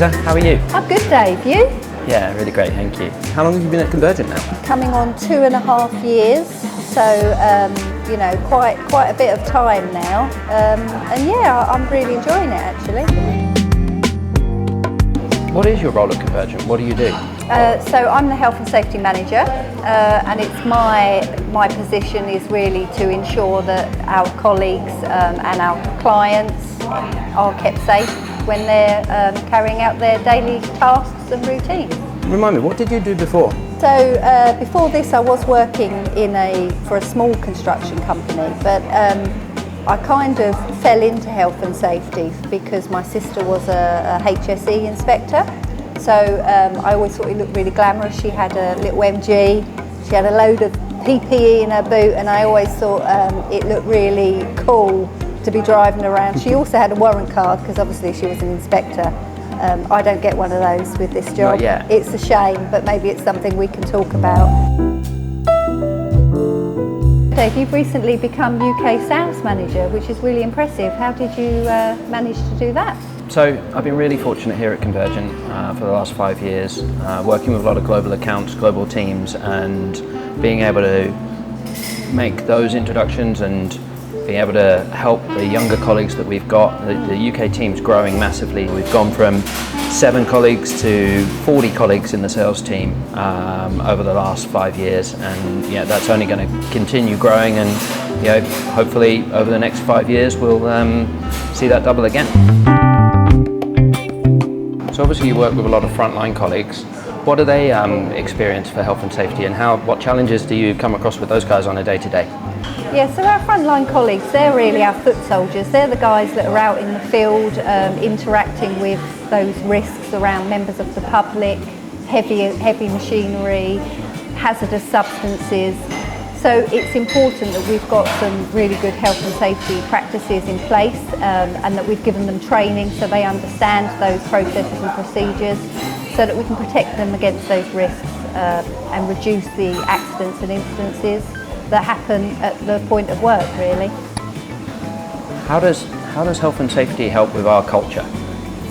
Louisa, how are you? I'm good, Dave. You? Yeah, really great, thank you. How long have you been at Convergint now? Coming on 2.5 years, so you know, quite a bit of time now, and yeah, I'm really enjoying it actually. What is your role at Convergint? What do you do? So I'm the health and safety manager, and it's my position is really to ensure that our colleagues and our clients are kept safe when they're carrying out their daily tasks and routines. Remind me, what did you do before? So before this I was working for a small construction company, but I kind of fell into health and safety because my sister was a HSE inspector. So I always thought it looked really glamorous. She had a little MG, she had a load of PPE in her boot, and I always thought it looked really cool to be driving around. She also had a warrant card because obviously she was an inspector. I don't get one of those with this job. Not yet. It's a shame, but maybe it's something we can talk about. Dave, you've recently become UK sales manager, which is really impressive. How did you manage to do that? So I've been really fortunate here at Convergint for the last 5 years, working with a lot of global accounts, global teams, and being able to make those introductions and being able to help the younger colleagues that we've got. The UK team's growing massively. We've gone from 7 colleagues to 40 colleagues in the sales team over the last 5 years, and yeah, that's only going to continue growing, and you know, hopefully over the next 5 years we'll see that double again. So obviously you work with a lot of frontline colleagues. What do they experience for health and safety, and what challenges do you come across with those guys on a day-to-day? Yeah, so our frontline colleagues, they're really our foot soldiers. They're the guys that are out in the field interacting with those risks around members of the public, heavy machinery, hazardous substances. So it's important that we've got some really good health and safety practices in place, and that we've given them training so they understand those processes and procedures, so that we can protect them against those risks and reduce the accidents and incidences that happen at the point of work, really. How does health and safety help with our culture?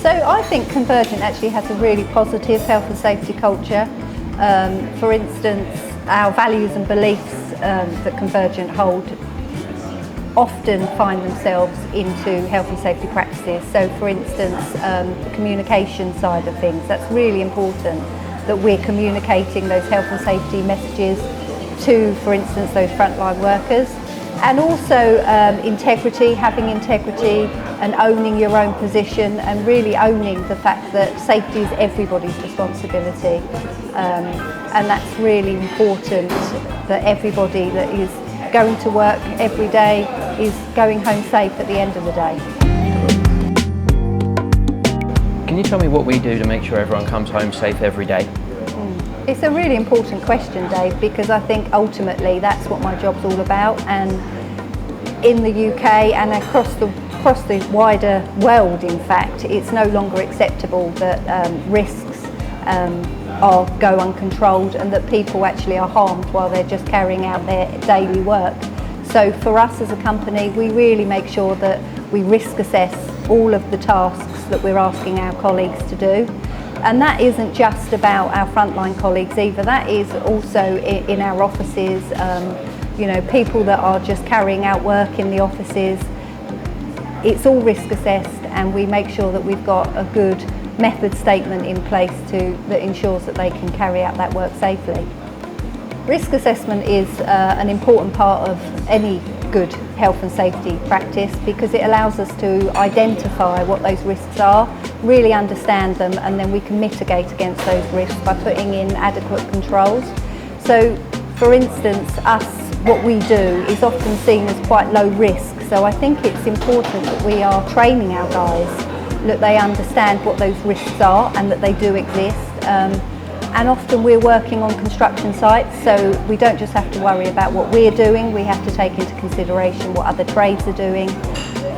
So I think Convergint actually has a really positive health and safety culture. For instance, our values and beliefs that Convergint hold often find themselves into health and safety practices. So for instance, the communication side of things, that's really important, that we're communicating those health and safety messages to, for instance, those frontline workers. And also integrity, having integrity and owning your own position, and really owning the fact that safety is everybody's responsibility. And that's really important, that everybody that is going to work every day is going home safe at the end of the day. Can you tell me what we do to make sure everyone comes home safe every day? It's a really important question, Dave, because I think ultimately that's what my job's all about, and in the UK and across the wider world, in fact, it's no longer acceptable that risks go uncontrolled and that people actually are harmed while they're just carrying out their daily work. So for us as a company, we really make sure that we risk assess all of the tasks that we're asking our colleagues to do. And that isn't just about our frontline colleagues either, that is also in our offices, you know, people that are just carrying out work in the offices. It's all risk assessed, and we make sure that we've got a good method statement in place that ensures that they can carry out that work safely. Risk assessment is an important part of any good health and safety practice, because it allows us to identify what those risks are, really understand them, and then we can mitigate against those risks by putting in adequate controls. So for instance, what we do is often seen as quite low risk, so I think it's important that we are training our guys, that they understand what those risks are and that they do exist. And often we're working on construction sites, so we don't just have to worry about what we're doing, we have to take into consideration what other trades are doing,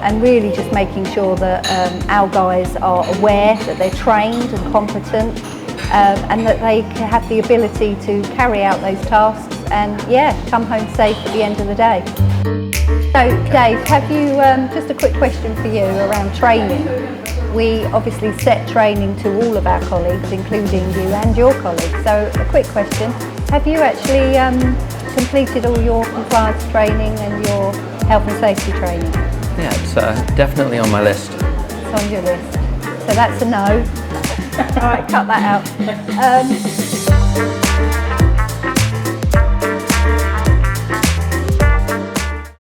and really just making sure that our guys are aware, that they're trained and competent, and that they have the ability to carry out those tasks and come home safe at the end of the day. So Dave, have you, just a quick question for you around training. we obviously set training to all of our colleagues, including you and your colleagues. So a quick question, have you actually completed all your compliance training and your health and safety training? Yeah, it's definitely on my list. It's on your list. So that's a no. All right, cut that out.